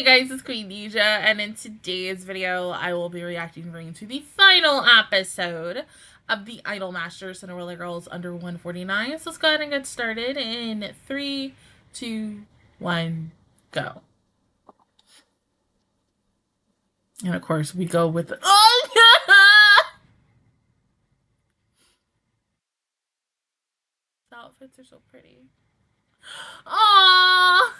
Guys, it's Queendija, and in today's video, I will be reacting to the final episode of the Idolm ster Cinderella Girls under 149. So let's go ahead and get started in 3, 2, 1, go. And of course, we go with oh the outfits are so pretty. Aww.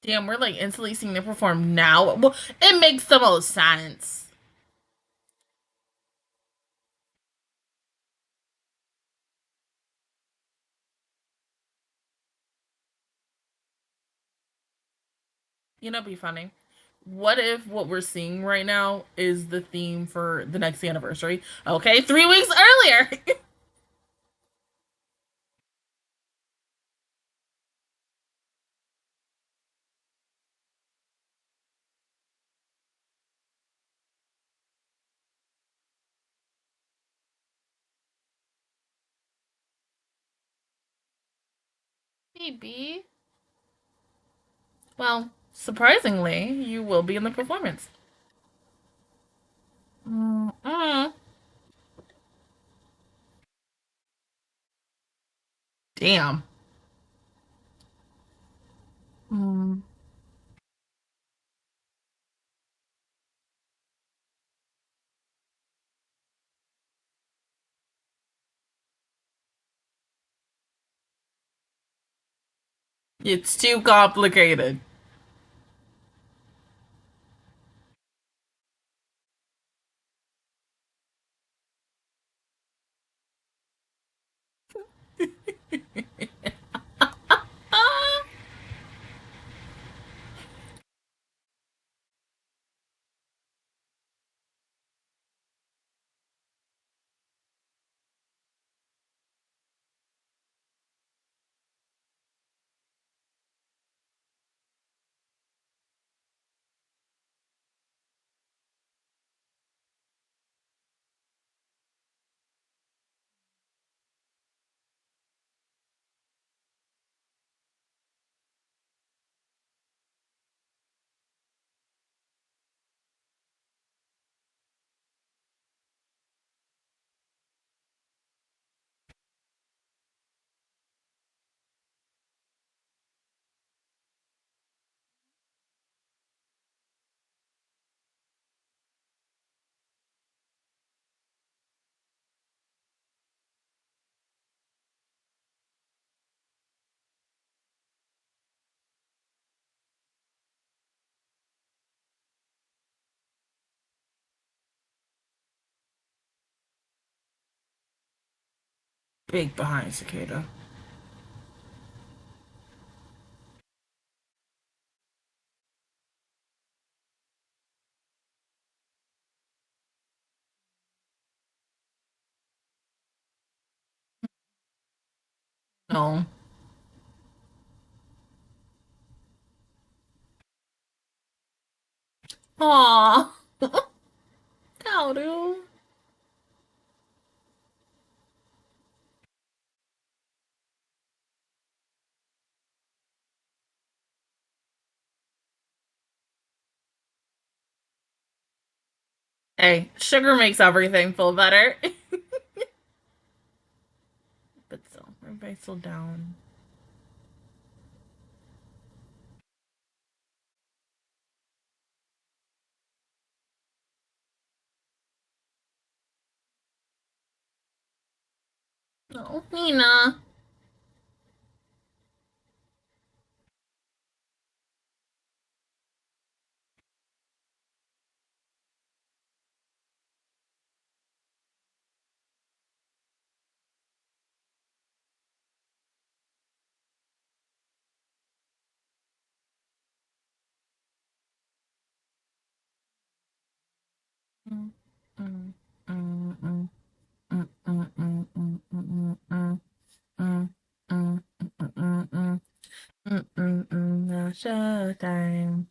Damn, we're like instantly seeing them perform now. Well, it makes the most sense. You know, it'd be funny. What if what we're seeing right now is the theme for the next anniversary? Okay, 3 weeks earlier. Maybe. Well, surprisingly, you will be in the performance. Mm-mm. Damn. Mm. It's too complicated. Big behind Cicada. No. Aww. How do? Hey, sugar makes everything feel better. But still, everybody's still down. No, Nina. No showtime.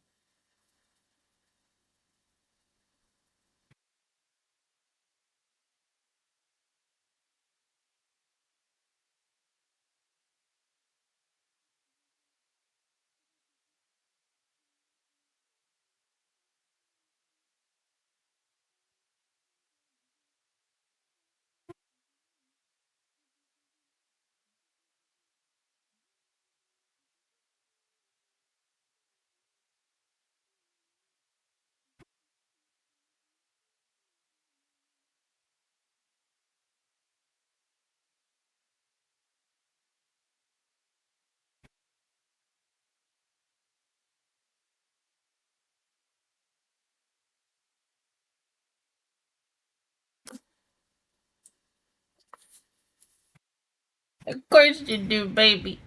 Of course you do, baby.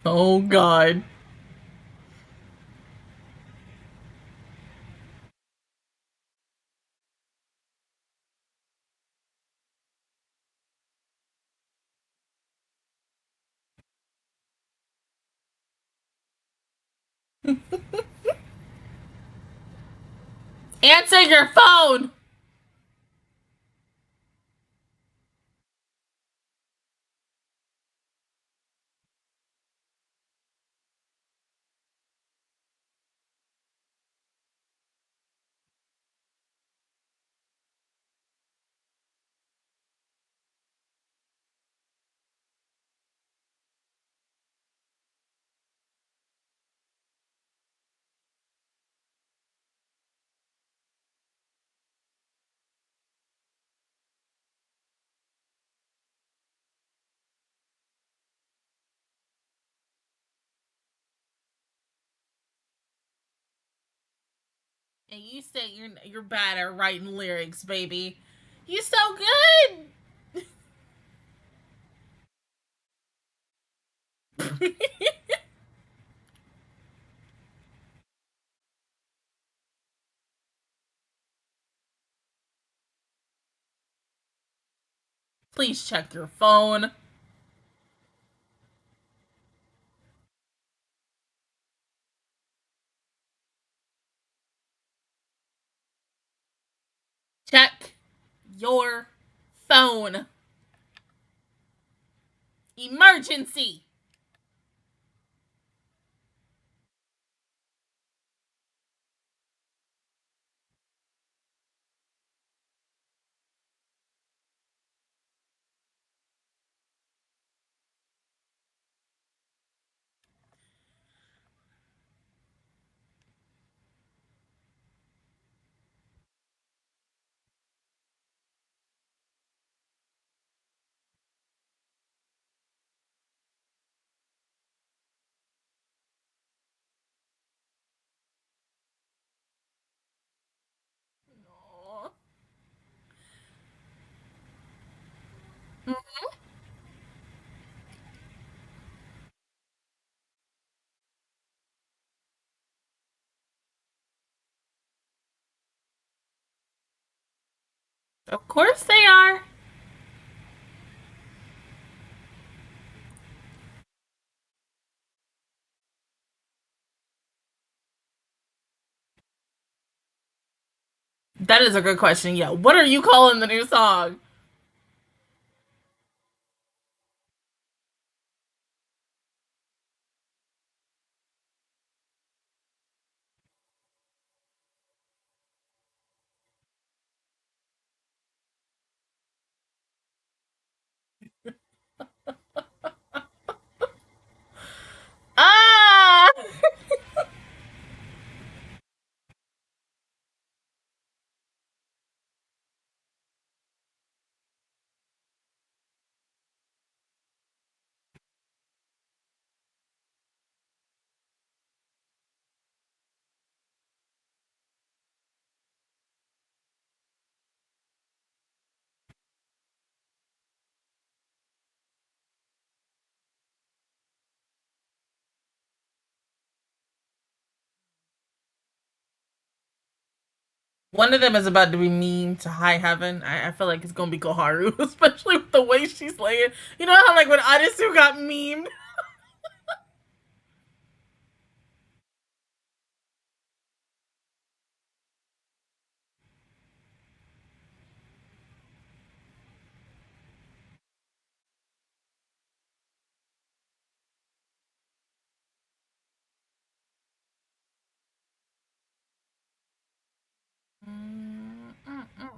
Oh god. Answer your phone! And you say you're bad at writing lyrics, baby. You so good. Please check your phone. Check your phone. Emergency. Aw. Of course they are. That is a good question. Yeah. What are you calling the new song? One of them is about to be mean to high heaven. I feel like it's gonna be Koharu, especially with the way she's laying. You know how like when Arisu got memed. Mm, mm, mm.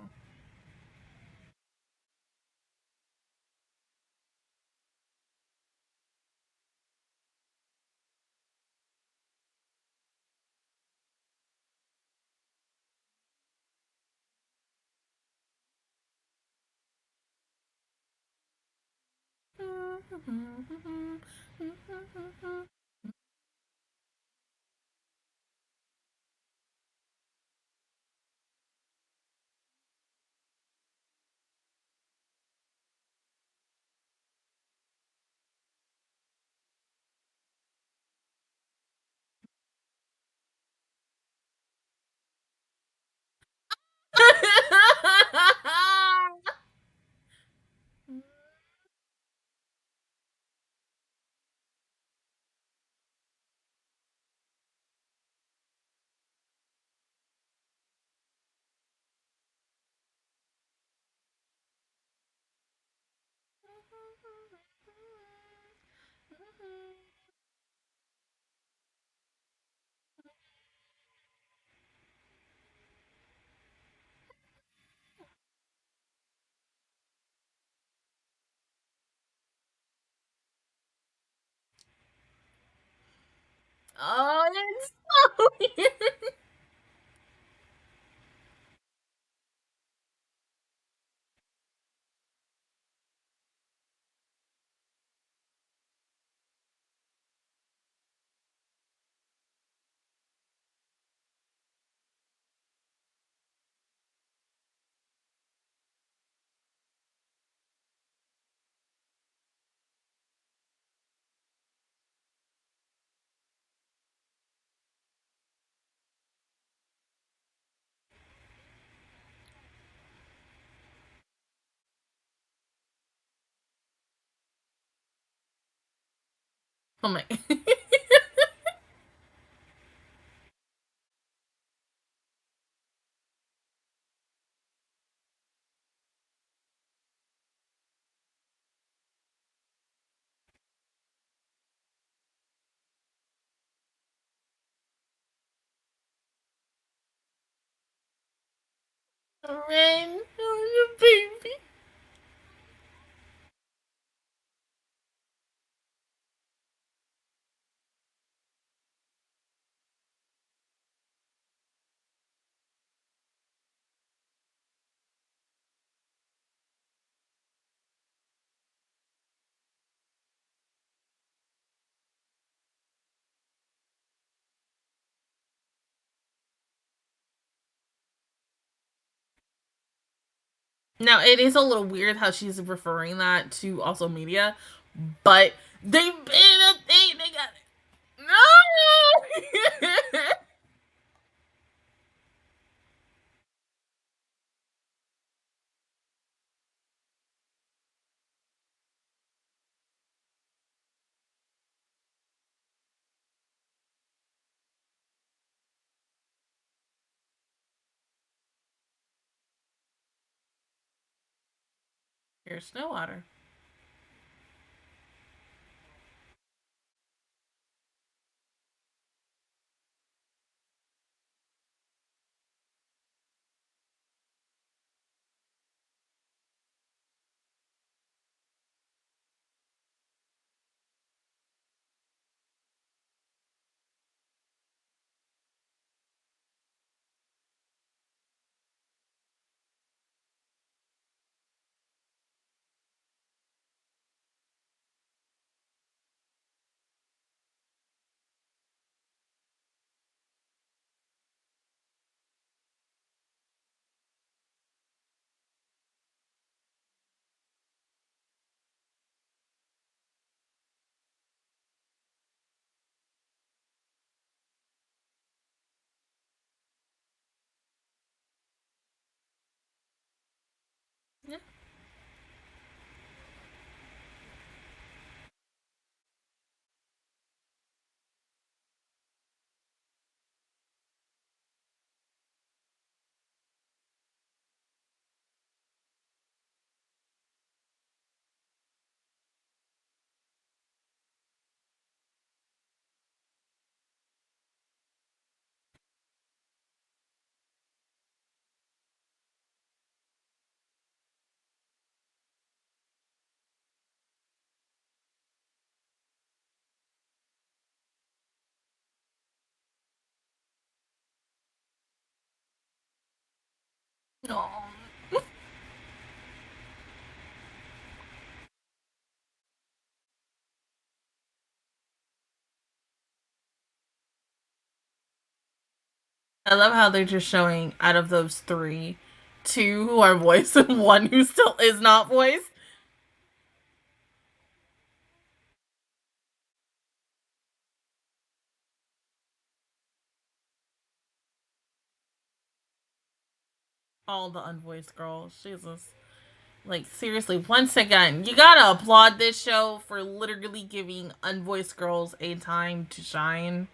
Oh, it's so weird. Oh my. Ren, oh, the baby. Now it is a little weird how she's referring that to also media, but they've been a thing. They got no. Here's Snowwater. Oh. I love how they're just showing out of those three, two who are voiced and one who still is not voiced. All the unvoiced girls. Jesus. Like, seriously, once again, you gotta applaud this show for literally giving unvoiced girls a time to shine.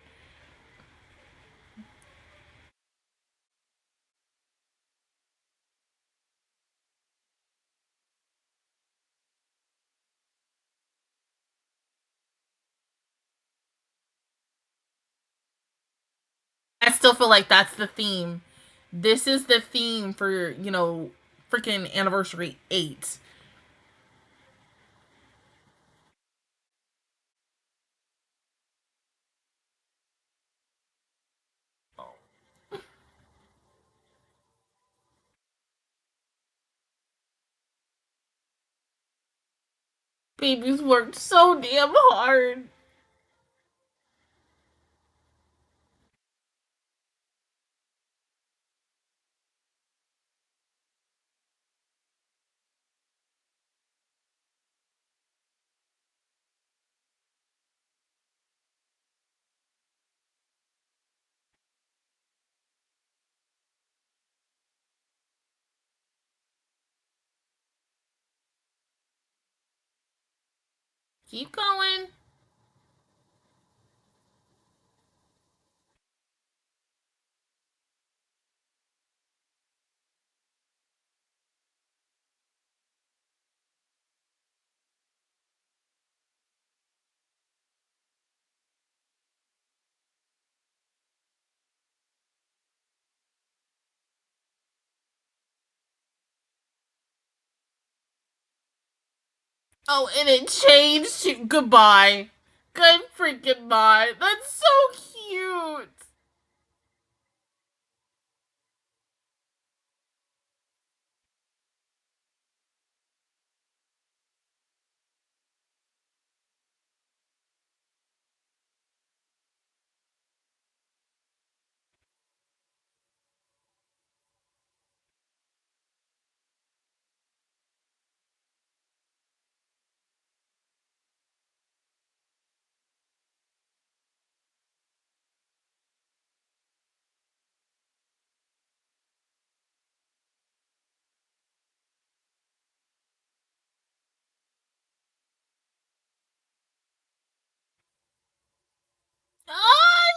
I still feel like that's the theme. This is the theme for, freaking anniversary 8. Babies worked so damn hard. Keep going. Oh, and it changed to goodbye. Good freaking bye. That's so cute. Oh,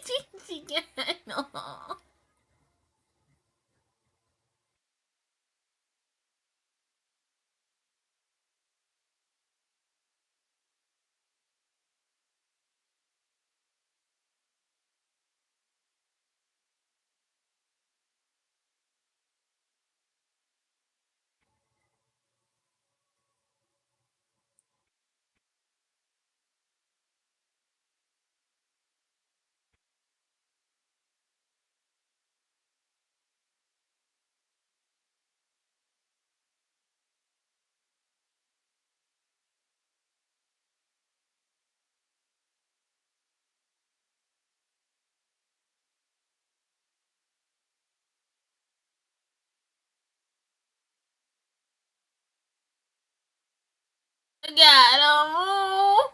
Yuki again. Oh. Got him.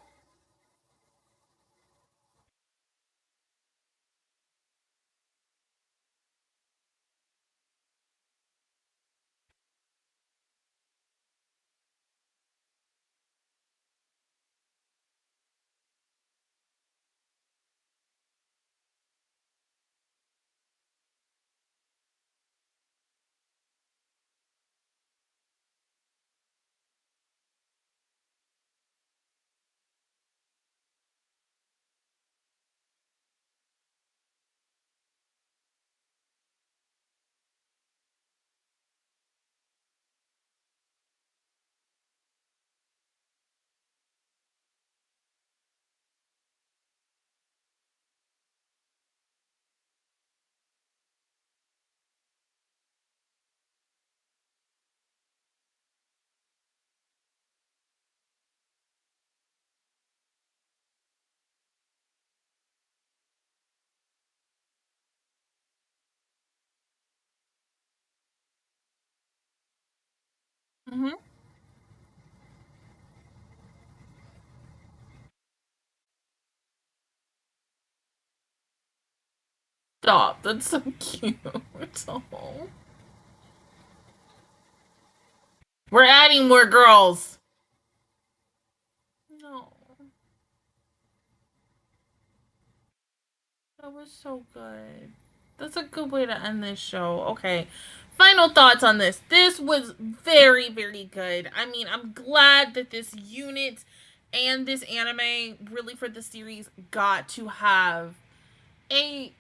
Mm-hmm. Stop. That's so cute. Oh. We're adding more girls. No. That was so good. That's a good way to end this show. Okay. Final thoughts on this. This was very, very good. I mean, I'm glad that this unit and this anime, really for the series, got to have a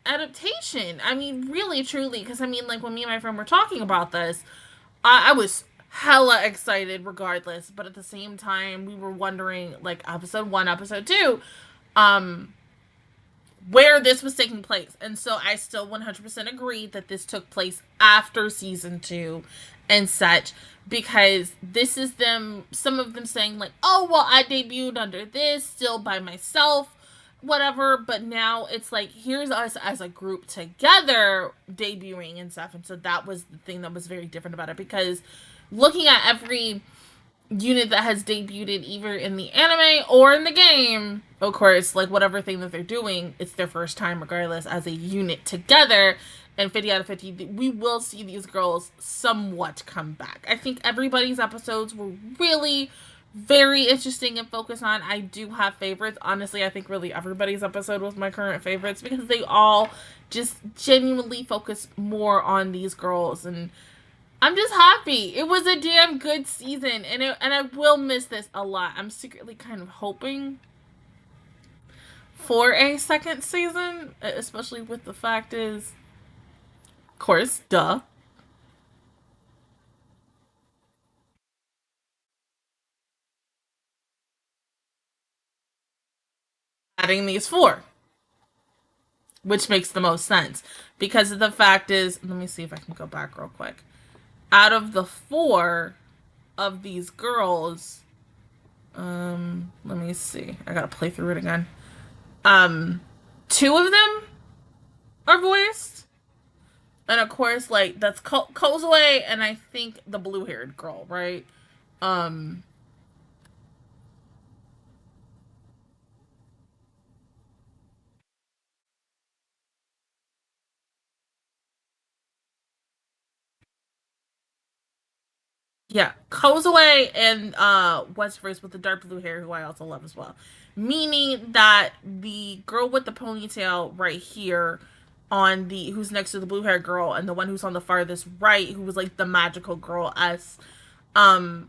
adaptation. I mean, really, truly, because I mean, like when me and my friend were talking about this, I was hella excited regardless, but at the same time, we were wondering, like episode one, episode two, um, where this was taking place. And so I still 100% agree that this took place after season two and such, because this is them, some of them saying, like, oh, well, I debuted under this, still by myself, whatever. But now it's like, here's us as a group together debuting and stuff. And so that was the thing that was very different about it, because looking at every unit that has debuted either in the anime or in the game, of course, like whatever thing that they're doing, it's their first time regardless as a unit together. And 50 out of 50, we will see these girls somewhat come back. I think everybody's episodes were really very interesting and focused on. I do have favorites. Honestly, I think really everybody's episode was my current favorites, because they all just genuinely focus more on these girls, and I'm just happy. It was a damn good season, and I will miss this a lot. I'm secretly kind of hoping for a second season, especially with the fact is, of course, duh, adding these four, which makes the most sense, because the fact is, let me see if I can go back real quick. Out of the four of these girls, let me see. I gotta play through it again. Um, two of them are voiced. And of course, like that's Kozue and I think the blue-haired girl, right? Um, yeah, Kozue and what's first with the dark blue hair, who I also love as well. Meaning that the girl with the ponytail right here on the who's next to the blue hair girl, and the one who's on the farthest right, who was like the magical girl S,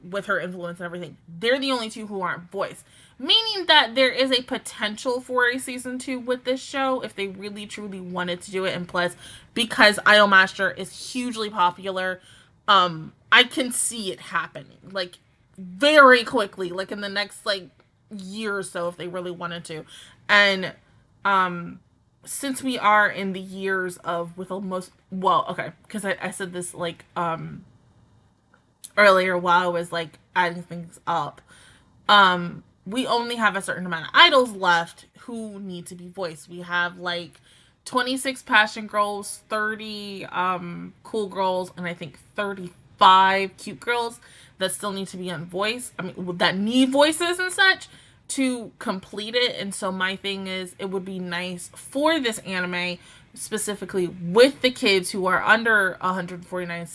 with her influence and everything, they're the only two who aren't voiced, meaning that there is a potential for a season two with this show if they really truly wanted to do it. And plus, because Idolmaster is hugely popular, I can see it happening like very quickly, like in the next like year or so if they really wanted to. And um since we are in the years of with almost, well, okay, because I said this like earlier while I was like adding things up. We only have a certain amount of idols left who need to be voiced. We have like 26 passion girls, 30 cool girls, and I think 35 cute girls that still need to be on voice. I mean, that need voices and such to complete it. And so my thing is, it would be nice for this anime, specifically with the kids who are under 149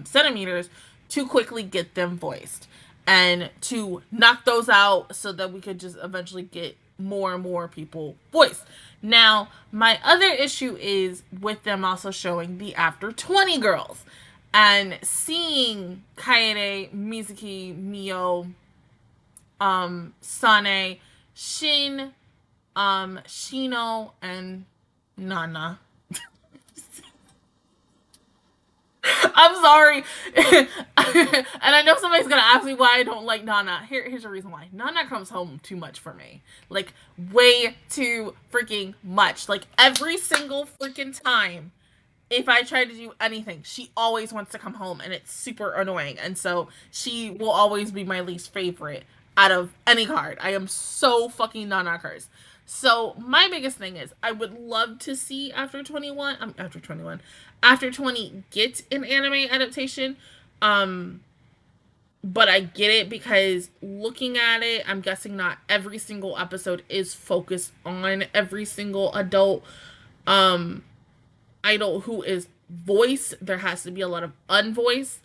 centimeters, to quickly get them voiced and to knock those out so that we could just eventually get more and more people voiced. Now, my other issue is with them also showing the after 20 girls and seeing Kaede, Mizuki, Mio, Sane, Shin, Shino, and Nana. I'm sorry. And I know somebody's gonna ask me why I don't like Nana. Here's the reason why. Nana comes home too much for me. Like, way too freaking much. Like, every single freaking time, if I try to do anything, she always wants to come home, and it's super annoying. And so, she will always be my least favorite out of any card. I am so fucking Nana cursed. So my biggest thing is, I would love to see after 21, after 20 get an anime adaptation. Um, but I get it because looking at it, I'm guessing not every single episode is focused on every single adult um idol who is voiced. There has to be a lot of unvoiced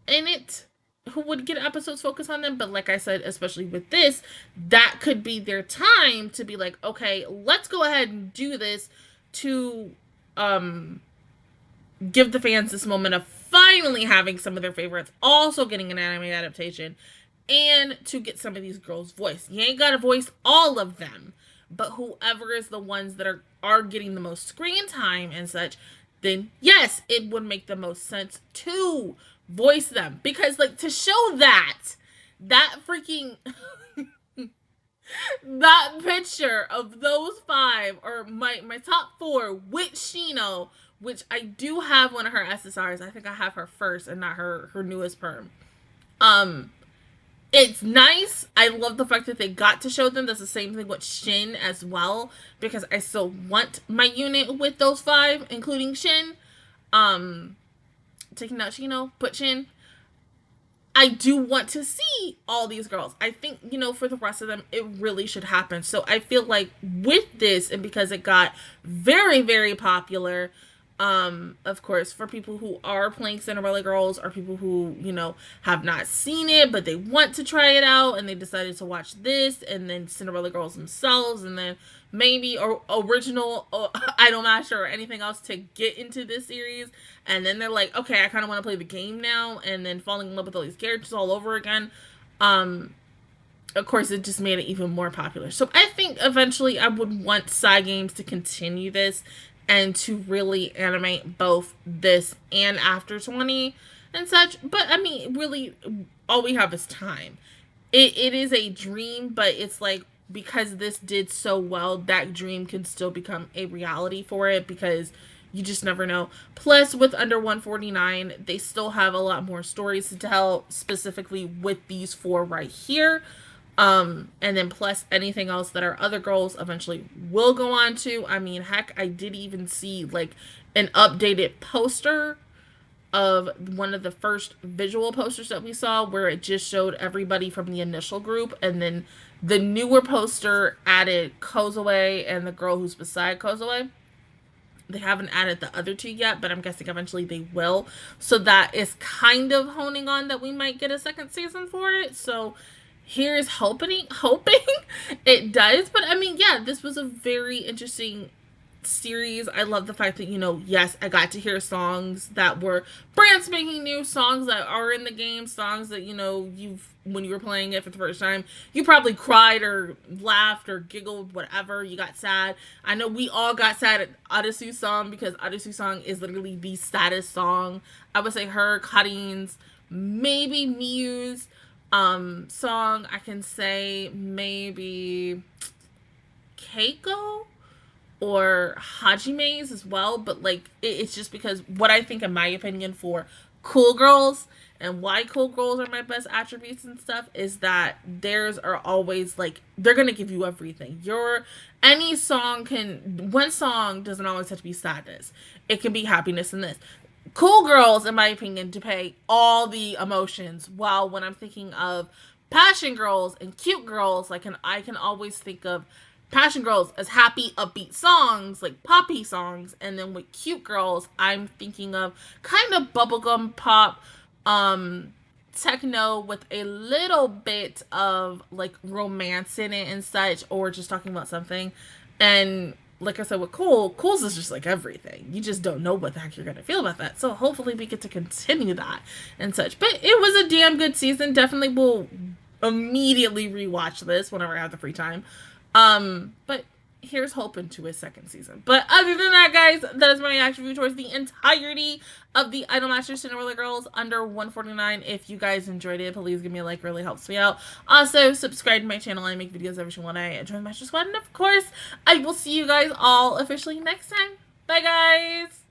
in it who would get episodes focused on them. But like I said, especially with this, that could be their time to be like, okay, let's go ahead and do this to give the fans this moment of finally having some of their favorites also getting an anime adaptation, and to get some of these girls' voice. You ain't gotta voice all of them, but whoever is the ones that are getting the most screen time and such, then yes, it would make the most sense to voice them. Because like, to show that freaking that picture of those 5, or my top 4 with Shino, which I do have one of her SSRs. I think I have her first and not her newest perm. It's nice. I love the fact that they got to show them. That's the same thing with Shin as well, because I still want my unit with those 5, including Shin. Taking out Shino, put Shin. I do want to see all these girls. I think, you know, for the rest of them, it really should happen. So I feel like with this, and because it got very, very popular, of course, for people who are playing Cinderella Girls, or people who, you know, have not seen it, but they want to try it out, and they decided to watch this, and then Cinderella Girls themselves, and then maybe or original Idolmaster or anything else to get into this series, and then they're like, okay, I kind of want to play the game now, and then falling in love with all these characters all over again. Of course, it just made it even more popular. So I think eventually I would want Cygames to continue this and to really animate both this and After 20 and such. But I mean, really, all we have is time. It is a dream, but it's like, because this did so well, that dream can still become a reality for it, because you just never know. Plus, with Under 149, they still have a lot more stories to tell, specifically with these 4 right here. And then plus anything else that our other girls eventually will go on to. I mean, heck, I did even see like an updated poster of one of the first visual posters that we saw, where it just showed everybody from the initial group, and then the newer poster added Kozue and the girl who's beside Kozue. They haven't added the other 2 yet, but I'm guessing eventually they will. So that is kind of honing on that we might get a second season for it. So here's hoping it does. But I mean, yeah, this was a very interesting series. I love the fact that, you know, yes, I got to hear songs that were brand spanking new, songs that are in the game, songs that, you know, when you were playing it for the first time, you probably cried or laughed or giggled, whatever. You got sad. I know we all got sad at Adasu's song, because Adasu's song is literally the saddest song. I would say her, Karin's, maybe Miyu's song. I can say maybe Keiko or Hajime's as well, but like it's just because what I think, in my opinion, for cool girls, and why cool girls are my best attributes and stuff, is that theirs are always like, they're gonna give you everything. One song doesn't always have to be sadness. It can be happiness in this. Cool girls, in my opinion, depict all the emotions, while when I'm thinking of passion girls and cute girls, like, I can always think of passion girls as happy, upbeat songs, like poppy songs, and then with cute girls, I'm thinking of kind of bubblegum pop, techno with a little bit of like romance in it and such, or just talking about something. And like I said, with Cools is just like everything. You just don't know what the heck you're gonna feel about that. So hopefully we get to continue that and such. But it was a damn good season. Definitely will immediately rewatch this whenever I have the free time. But here's hoping to a second season. But other than that, guys, that is my reaction review towards the entirety of the Idolmaster Cinderella Girls Under 149. If you guys enjoyed it, please give me a like. It really helps me out. Also, subscribe to my channel. I make videos every single day. Join the Master Squad. And of course, I will see you guys all officially next time. Bye, guys!